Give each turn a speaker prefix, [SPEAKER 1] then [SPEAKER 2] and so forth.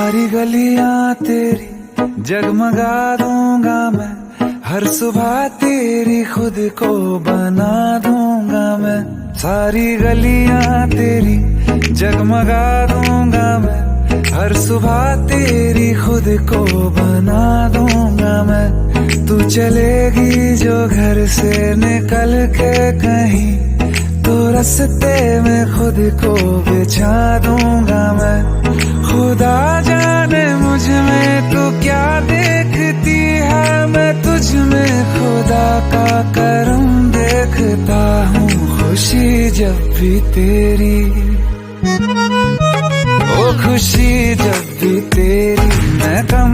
[SPEAKER 1] सारी गलियां तेरी जगमगा दूंगा मैं, हर सुबह तेरी खुद को बना दूंगा मैं। सारी गलियां तेरी जगमगा दूंगा मैं, हर सुबह तेरी खुद को बना दूंगा मैं। तू चलेगी जो घर से निकल के कहीं, तो रास्ते में खुद को बिछा दूंगा मैं। खुदा जाने मुझ में तू क्या देखती है, मैं तुझ में खुदा का करम देखता हूँ। खुशी जब भी तेरी, ओ खुशी जब भी तेरी, मैं कम